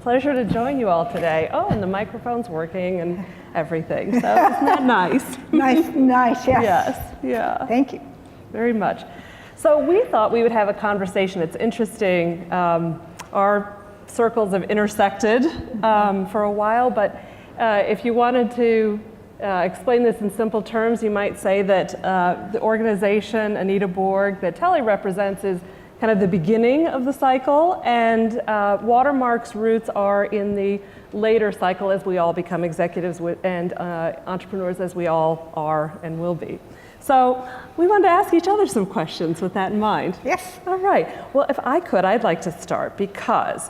pleasure to join you all today. Oh, and the microphone's working and everything, so isn't that nice? Nice, yes. Yes, yeah. Thank you. Very much. So we thought we would have a conversation. It's interesting. Our circles have intersected for a while, but if you wanted to explain this in simple terms, you might say that the organization, Anita Borg, that Telle represents is kind of the beginning of the cycle, and Watermark's roots are in the later cycle as we all become executives and entrepreneurs as we all are and will be. So we wanted to ask each other some questions with that in mind. Yes. All right. Well, if I could, I'd like to start because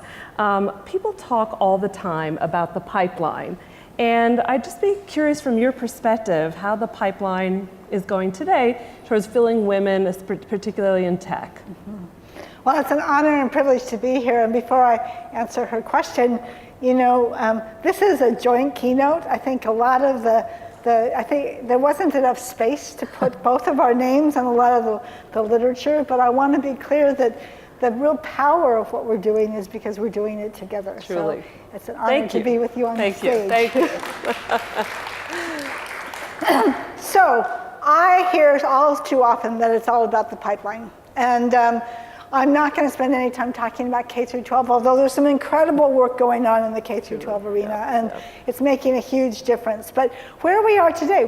people talk all the time about the pipeline. And I'd just be curious from your perspective how the pipeline is going today towards filling women, particularly in tech. Mm-hmm. Well, it's an honor and privilege to be here. And before I answer her question, you know, this is a joint keynote. I think a lot of I think there wasn't enough space to put both of our names on a lot of the literature, but I want to be clear that the real power of what we're doing is because we're doing it together. Truly. So it's an honor to be with you on the stage. Thank you. So I hear all too often that it's all about the pipeline. And I'm not going to spend any time talking about K through 12, although there's some incredible work going on in the K through 12 arena, and it's making a huge difference. But where we are today,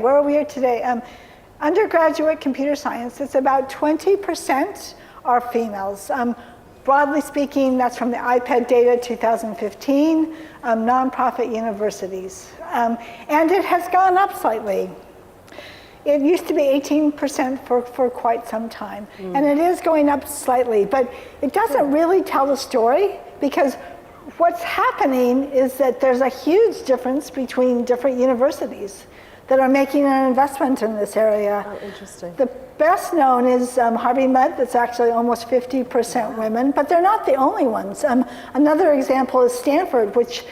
undergraduate computer science, it's about 20% are females. Broadly speaking, that's from the iPad data 2015, nonprofit universities. And it has gone up slightly. It used to be 18% for quite some time, and it is going up slightly, but it doesn't really tell the story, because what's happening is that there's a huge difference between different universities that are making an investment in this area. Oh, interesting. The best known is Harvey Med, that's actually almost 50% women, but they're not the only ones. Another example is Stanford, which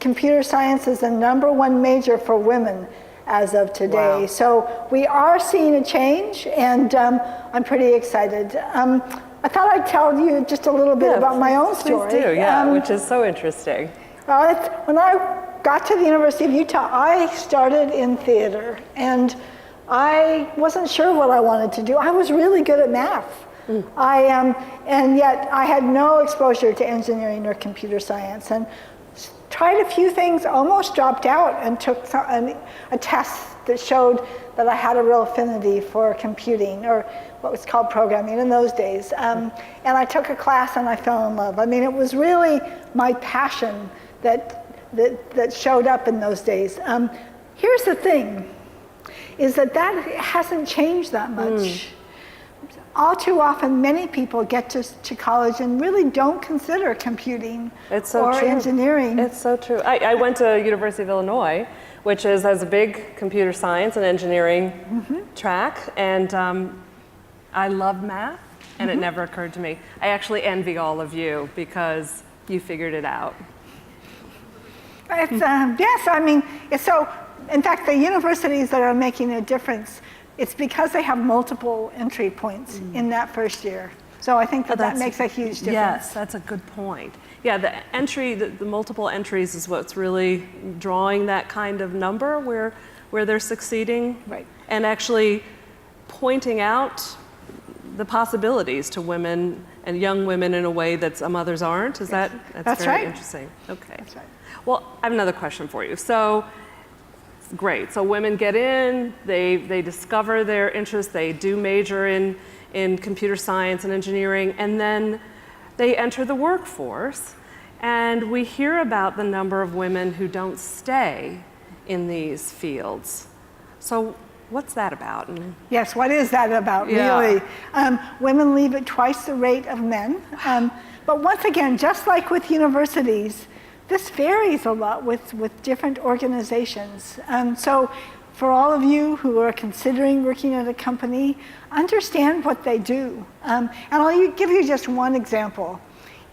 computer science is the #1 major for women as of today. Wow. So we are seeing a change, and I'm pretty excited. I thought I'd tell you just a little bit about my own story. Please do, yeah, which is so interesting. Well, when I got to the University of Utah, I started in theater, and I wasn't sure what I wanted to do. I was really good at math. And yet I had no exposure to engineering or computer science, and tried a few things, almost dropped out, and took a test that showed that I had a real affinity for computing, or what was called programming in those days. And I took a class and I fell in love. I mean, it was really my passion that showed up in those days. Here's the thing, is that hasn't changed that much. All too often, many people get to college and really don't consider computing or engineering. It's so true. I went to University of Illinois, which has a big computer science and engineering track, and I love math, and it never occurred to me. I actually envy all of you because you figured it out. Yes, I mean, so in fact, the universities that are making a difference, it's because they have multiple entry points in that first year. So I think that makes a huge difference. Yes, that's a good point. Yeah, the multiple entries is what's really drawing that kind of number where they're succeeding. Right. And actually pointing out the possibilities to women and young women in a way that some others aren't. That's very right. Interesting. Okay. That's right. Well, I have another question for you. So, great. So women get in, they discover their interests, they do major in computer science and engineering, and then they enter the workforce. And we hear about the number of women who don't stay in these fields. So what's that about? Yes, what is that about, really? Women leave at twice the rate of men. But once again, just like with universities, this varies a lot with different organizations. So for all of you who are considering working at a company, understand what they do. And I'll give you just one example.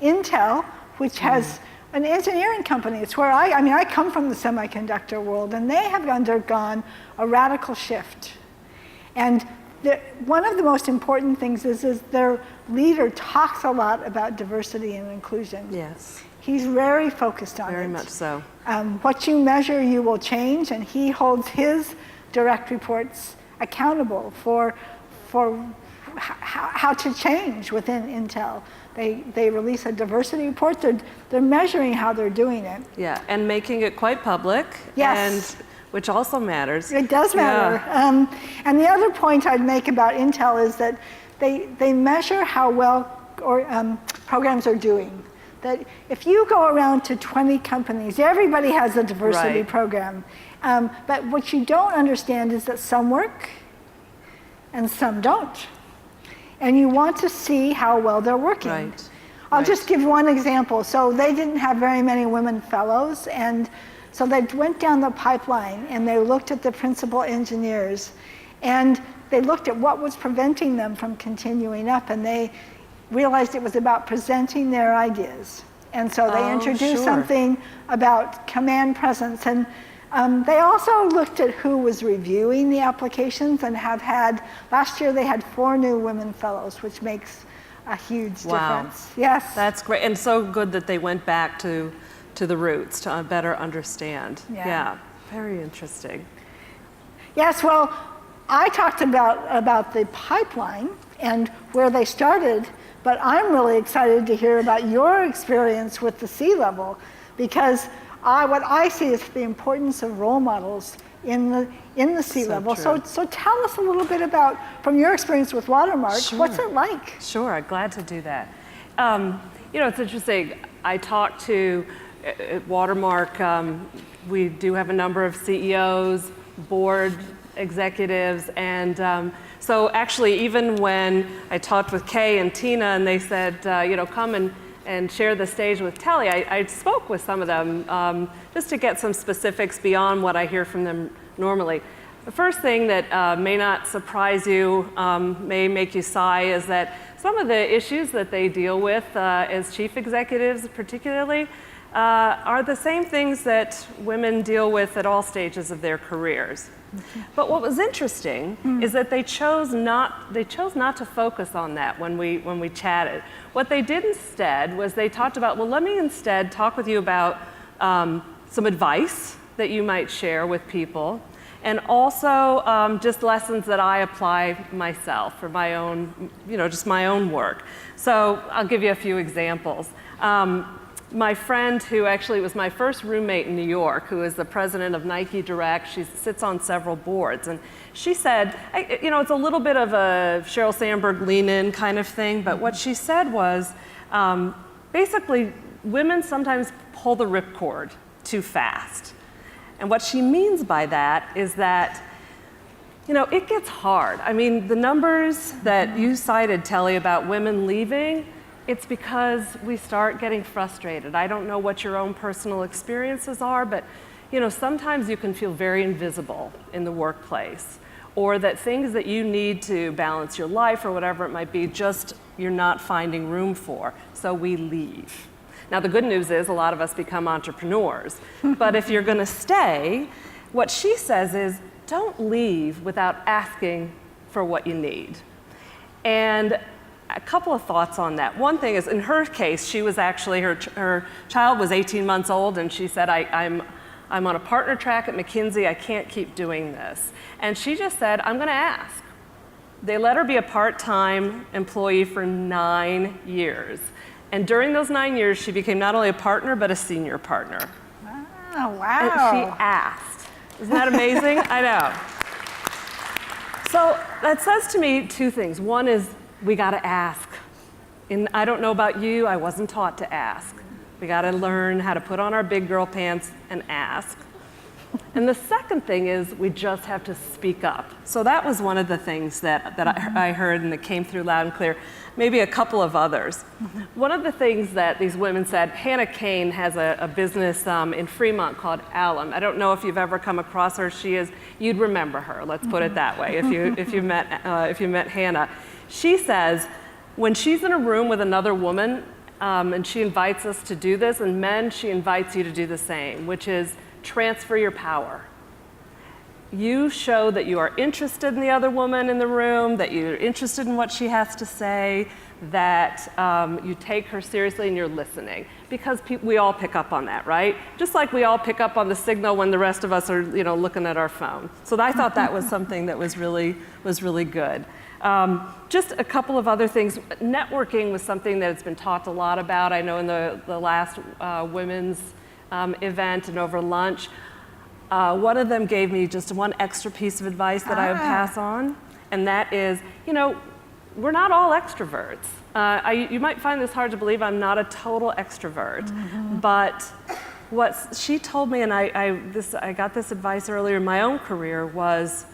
Intel, which has an engineering company, it's where I come from the semiconductor world, and they have undergone a radical shift. And one of the most important things is their leader talks a lot about diversity and inclusion. Yes. He's very focused on it. Very much so. What you measure, you will change, and he holds his direct reports accountable for how to change within Intel. They release a diversity report. They're measuring how they're doing it. Yeah, and making it quite public. Yes. And which also matters. It does matter. Yeah. And the other point I'd make about Intel is that they measure how well programs are doing. That if you go around to 20 companies, everybody has a diversity program. But what you don't understand is that some work and some don't. And you want to see how well they're working. Right. I'll just give one example. So they didn't have very many women fellows, and so they went down the pipeline and they looked at the principal engineers, and they looked at what was preventing them from continuing up, and they realized it was about presenting their ideas. And so they introduced something about command presence, and they also looked at who was reviewing the applications, and last year they had 4 new women fellows, which makes a huge difference. Yes. That's great, and so good that they went back to the roots to better understand. Yeah, very interesting. Yes, well, I talked about the pipeline and where they started, but I'm really excited to hear about your experience with the C-level, because what I see is the importance of role models in the C-level. So tell us a little bit about, from your experience with Watermark, what's it like? Sure, I'm glad to do that. It's interesting. I talked to, at Watermark, we do have a number of CEOs, board executives, and so actually even when I talked with Kay and Tina and they said, come and share the stage with Telle, I spoke with some of them just to get some specifics beyond what I hear from them normally. The first thing that may not surprise you, may make you sigh, is that some of the issues that they deal with as chief executives particularly are the same things that women deal with at all stages of their careers. But what was interesting is that they chose not to focus on that when we chatted. What they did instead was they talked about, well, let me instead talk with you about some advice that you might share with people, and also just lessons that I apply myself for my own, just my own work. So I'll give you a few examples. My friend, who actually was my first roommate in New York, who is the president of Nike Direct, she sits on several boards, and she said, it's a little bit of a Sheryl Sandberg lean-in kind of thing, but what she said was, basically, women sometimes pull the ripcord too fast. And what she means by that is that, it gets hard. I mean, the numbers that you cited, Telle, about women leaving, it's because we start getting frustrated. I don't know what your own personal experiences are, but sometimes you can feel very invisible in the workplace, or that things that you need to balance your life or whatever it might be, just you're not finding room for, so we leave. Now the good news is a lot of us become entrepreneurs, but if you're gonna stay, what she says is don't leave without asking for what you need. And a couple of thoughts on that. One thing is, in her case, she was actually, her child was 18 months old, and she said, I'm on a partner track at McKinsey, I can't keep doing this. And she just said, I'm gonna ask. They let her be a part-time employee for 9 years. And during those 9 years, she became not only a partner, but a senior partner. Oh, wow. And she asked. Isn't that amazing? I know. So that says to me 2 things. One is, we gotta ask. And I don't know about you, I wasn't taught to ask. We gotta learn how to put on our big girl pants and ask. And the second thing is, we just have to speak up. So that was one of the things that I heard and that came through loud and clear. Maybe a couple of others. One of the things that these women said, Hannah Kane has a business in Fremont called Alum. I don't know if you've ever come across her. You'd remember her, let's put it that way, if you met Hannah. She says, when she's in a room with another woman, and she invites us to do this, and men, she invites you to do the same, which is transfer your power. you show that you are interested in the other woman in the room, that you're interested in what she has to say, that you take her seriously and you're listening. Because we all pick up on that, right? Just like we all pick up on the signal when the rest of us are, looking at our phone. So I thought that was something that was really good. Just a couple of other things. Networking was something that has been talked a lot about. I know in the last women's event and over lunch, one of them gave me just one extra piece of advice that I would pass on, and that is, we're not all extroverts. You might find this hard to believe. I'm not a total extrovert, but what she told me, and I got this advice earlier in my own career, was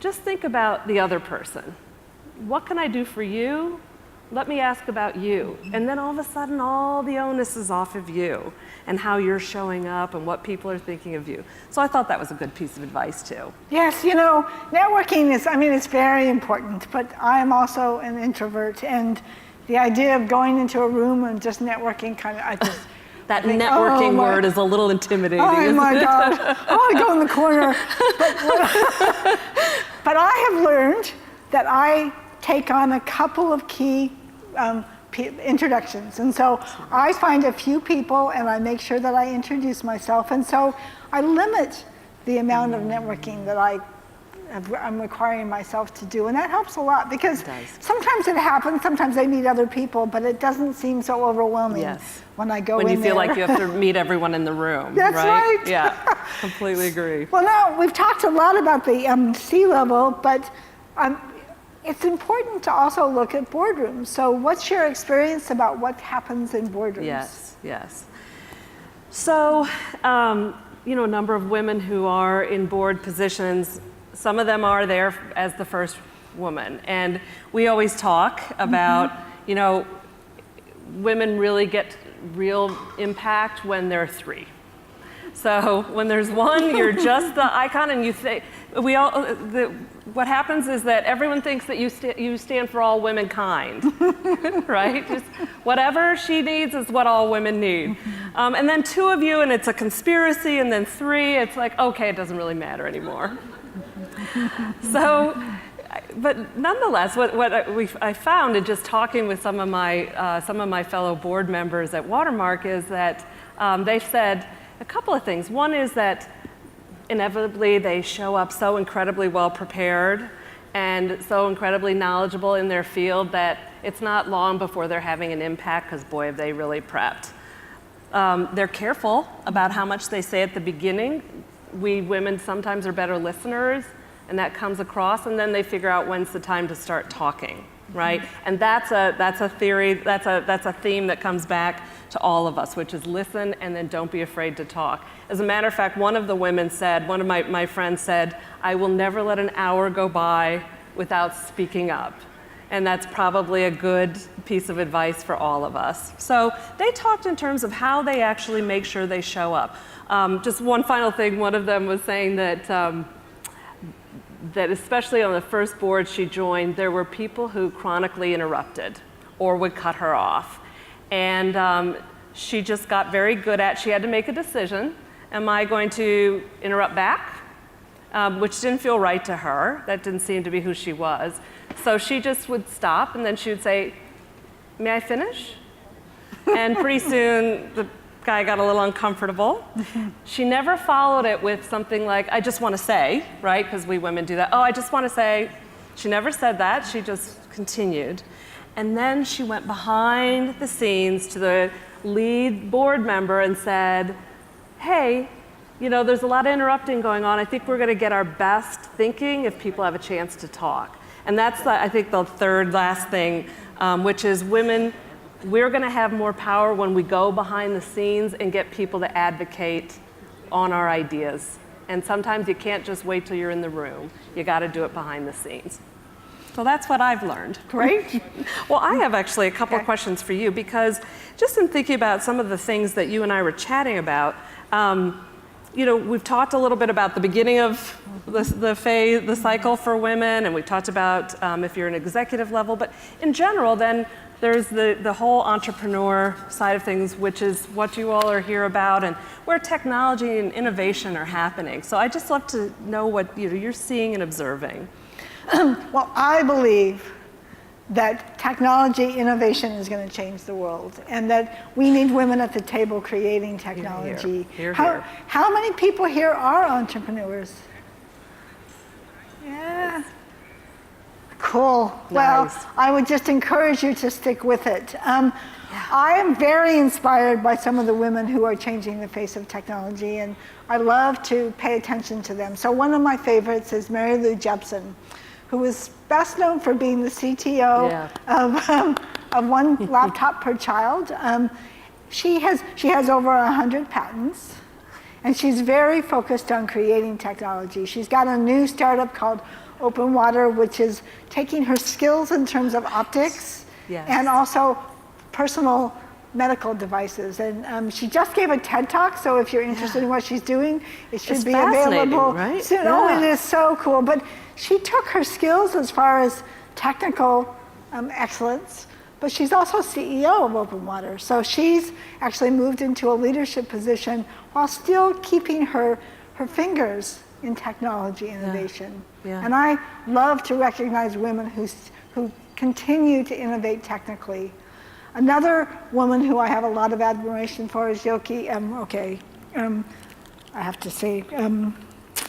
just think about the other person. What can I do for you? Let me ask about you. And then all of a sudden, all the onus is off of you and how you're showing up and what people are thinking of you. So I thought that was a good piece of advice too. Yes, networking is, it's very important, but I'm also an introvert, and the idea of going into a room and just networking that networking word is a little intimidating. Oh my God, I want to go in the corner. But I have learned that I take on a couple of key introductions. And so I find a few people and I make sure that I introduce myself. And so I limit the amount of networking that I'm requiring myself to do. And that helps a lot because sometimes it happens, sometimes I meet other people, but it doesn't seem so overwhelming when I go in there. When you feel like you have to meet everyone in the room, That's right. Yeah, completely agree. Well, now we've talked a lot about the C-level, but it's important to also look at boardrooms. So what's your experience about what happens in boardrooms? Yes. So, a number of women who are in board positions, some of them are there as the first woman. And we always talk about, women really get real impact when there are three. So when there's one, you're just the icon, and you say, what happens is that everyone thinks that you stand for all womankind, right? Just whatever she needs is what all women need. And then two of you, and it's a conspiracy, and then three, it's like, okay, it doesn't really matter anymore. So, but nonetheless, what I found in just talking with some of my fellow board members at Watermark is that they've said a couple of things. One is that inevitably they show up so incredibly well prepared and so incredibly knowledgeable in their field that it's not long before they're having an impact, because boy, have they really prepped. They're careful about how much they say at the beginning. We women sometimes are better listeners, and that comes across, and then they figure out when's the time to start talking, right? And that's a theory, that's a theme that comes back to all of us, which is listen and then don't be afraid to talk. As a matter of fact, one of the women said, one of my friends said, I will never let an hour go by without speaking up. And that's probably a good piece of advice for all of us. So they talked in terms of how they actually make sure they show up. Just one final thing, one of them was saying that that especially on the first board she joined, there were people who chronically interrupted or would cut her off. And she just got very good at, she had to make a decision. Am I going to interrupt back? Which didn't feel right to her. That didn't seem to be who she was. So she just would stop, and then she would say, may I finish? And pretty soon, the guy got a little uncomfortable. She never followed it with something like, I just want to say, right? Because we women do that. Oh, I just want to say. She never said that. She just continued. And then she went behind the scenes to the lead board member and said, hey, there's a lot of interrupting going on. I think we're going to get our best thinking if people have a chance to talk. And that's, I think, the third last thing, which is women, we're going to have more power when we go behind the scenes and get people to advocate on our ideas. And sometimes you can't just wait till you're in the room. You got to do it behind the scenes. So that's what I've learned. Great. Well, I have actually a couple of questions for you, because just in thinking about some of the things that you and I were chatting about, we've talked a little bit about the beginning of the cycle for women, and we've talked about if you're an executive level, but in general, then there's the whole entrepreneur side of things, which is what you all are here about, and where technology and innovation are happening. So I just love to know what you're seeing and observing. Well, I believe that technology innovation is going to change the world, and that we need women at the table creating technology. Here. How many people here are entrepreneurs? Yeah. Cool. Nice. Well, I would just encourage you to stick with it. I am very inspired by some of the women who are changing the face of technology, and I love to pay attention to them. So one of my favorites is Mary Lou Jepsen, who is best known for being the CTO of one laptop per child. She has over 100 patents, and she's very focused on creating technology. She's got a new startup called Open Water, which is taking her skills in terms of optics and also personal medical devices. And she just gave a TED Talk, so if you're interested in what she's doing, it should be available soon. Oh, it is so cool. But she took her skills as far as technical excellence, but she's also CEO of Open Water. So she's actually moved into a leadership position while still keeping her fingers in technology innovation. And I love to recognize women who continue to innovate technically. Another woman who I have a lot of admiration for is Yoki. I have to say.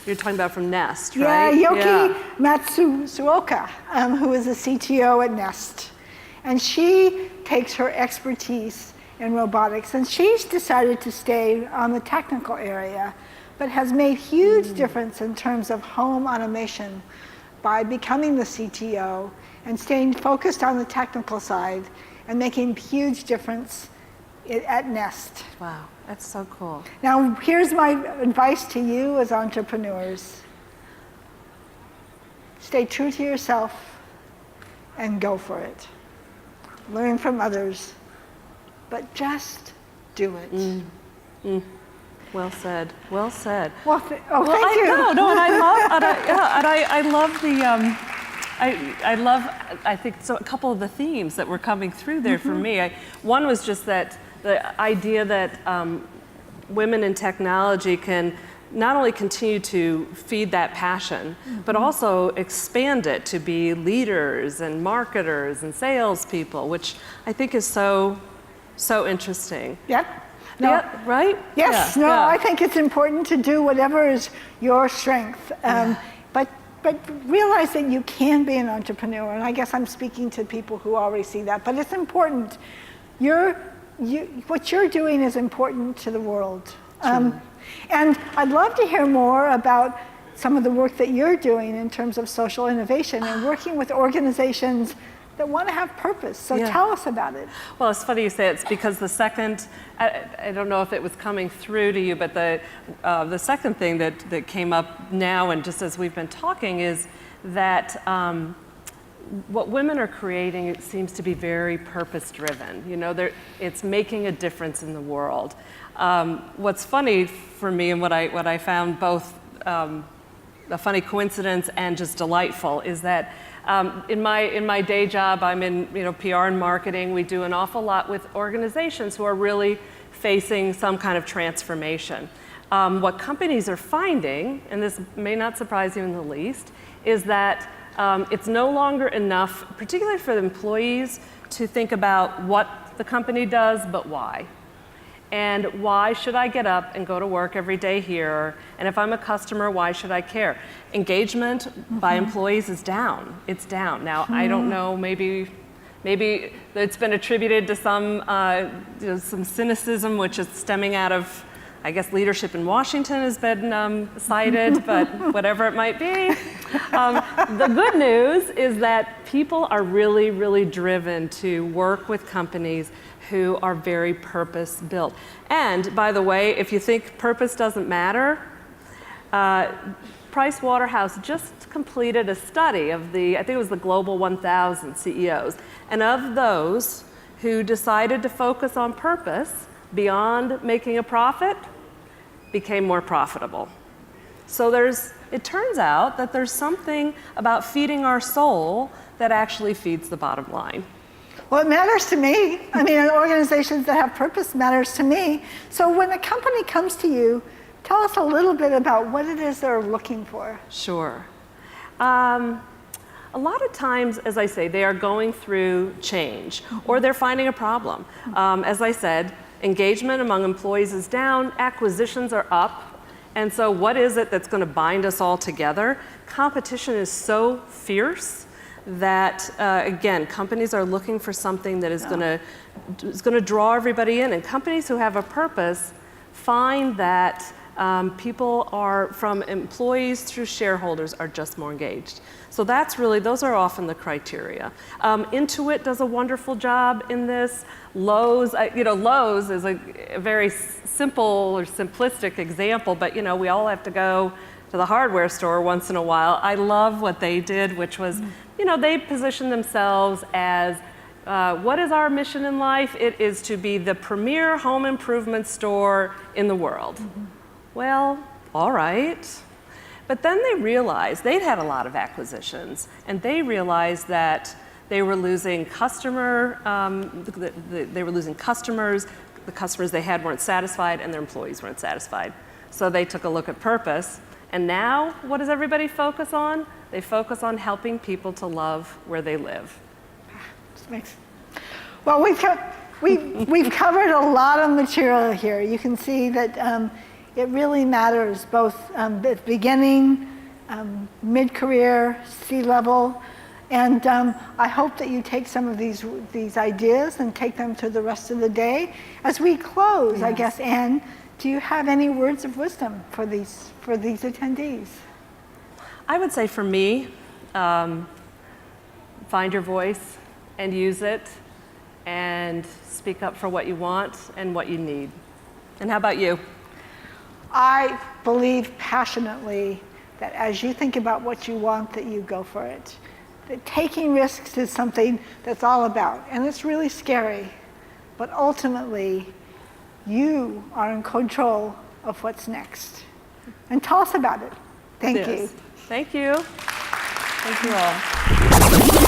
You're talking about from Nest, right? Yeah, Yoki Matsuoka, who is the CTO at Nest. And she takes her expertise in robotics, and she's decided to stay on the technical area, but has made huge difference in terms of home automation by becoming the CTO and staying focused on the technical side and making huge difference at Nest. Wow, that's so cool. Now, here's my advice to you as entrepreneurs. Stay true to yourself and go for it. Learn from others, but just do it. Well said. Well said. Well, thank you. No, and I love the. I think so. A couple of the themes that were coming through there for me. One was just that the idea that women in technology can not only continue to feed that passion, but also expand it to be leaders and marketers and salespeople, which I think is so interesting. Yep. No. Yeah, right? Yes. I think it's important to do whatever is your strength. But realize that you can be an entrepreneur, and I guess I'm speaking to people who already see that, but it's important. What you're doing is important to the world. And I'd love to hear more about some of the work that you're doing in terms of social innovation and working with organizations that want to have purpose. So tell us about it. Well, it's funny you say it's because the second, I don't know if it was coming through to you, but the second thing that came up now, and just as we've been talking, is that what women are creating, it seems to be very purpose-driven. It's making a difference in the world. What's funny for me, and what I found both a funny coincidence and just delightful, is that in my day job, I'm in PR and marketing. We do an awful lot with organizations who are really facing some kind of transformation. What companies are finding, and this may not surprise you in the least, is that it's no longer enough, particularly for the employees, to think about what the company does, but why. And why should I get up and go to work every day here? And if I'm a customer, why should I care? Engagement by employees is down. It's down. Now, I don't know, maybe it's been attributed to some cynicism, which is stemming out of, I guess, leadership in Washington has been cited, but whatever it might be. The good news is that people are really, really driven to work with companies who are very purpose-built. And by the way, if you think purpose doesn't matter, Price Waterhouse just completed a study of I think it was the Global 1000 CEOs. And of those who decided to focus on purpose beyond making a profit, became more profitable. So it turns out that there's something about feeding our soul that actually feeds the bottom line. Well, it matters to me. I mean, organizations that have purpose matters to me. So when a company comes to you, tell us a little bit about what it is they're looking for. Sure. A lot of times, as I say, they are going through change, or they're finding a problem. As I said, engagement among employees is down, acquisitions are up, and so what is it that's going to bind us all together? Competition is so fierce that, again, companies are looking for something that is going to draw everybody in, and companies who have a purpose find that people are, from employees through shareholders, are just more engaged. So that's really, those are often the criteria. Intuit does a wonderful job in this. Lowe's, Lowe's is a very simple or simplistic example, but we all have to go to the hardware store once in a while. I love what they did, which was, they positioned themselves as, what is our mission in life? It is to be the premier home improvement store in the world. Well, all right. But then they realized they'd had a lot of acquisitions, and they realized that they were losing customers, the customers they had weren't satisfied, and their employees weren't satisfied. So they took a look at purpose, and now what does everybody focus on? They focus on helping people to love where they live. Well, we've covered a lot of material here. You can see that it really matters, both at the beginning, mid-career, C-level, and I hope that you take some of these ideas and take them to the rest of the day. As we close, yes. I guess, Anne, do you have any words of wisdom for these attendees? I would say for me, find your voice and use it, and speak up for what you want and what you need. And how about you? I believe passionately that as you think about what you want, that you go for it. That taking risks is something that's all about, and it's really scary, but ultimately, you are in control of what's next. And tell us about it. Thank you. Thank you. Thank you all.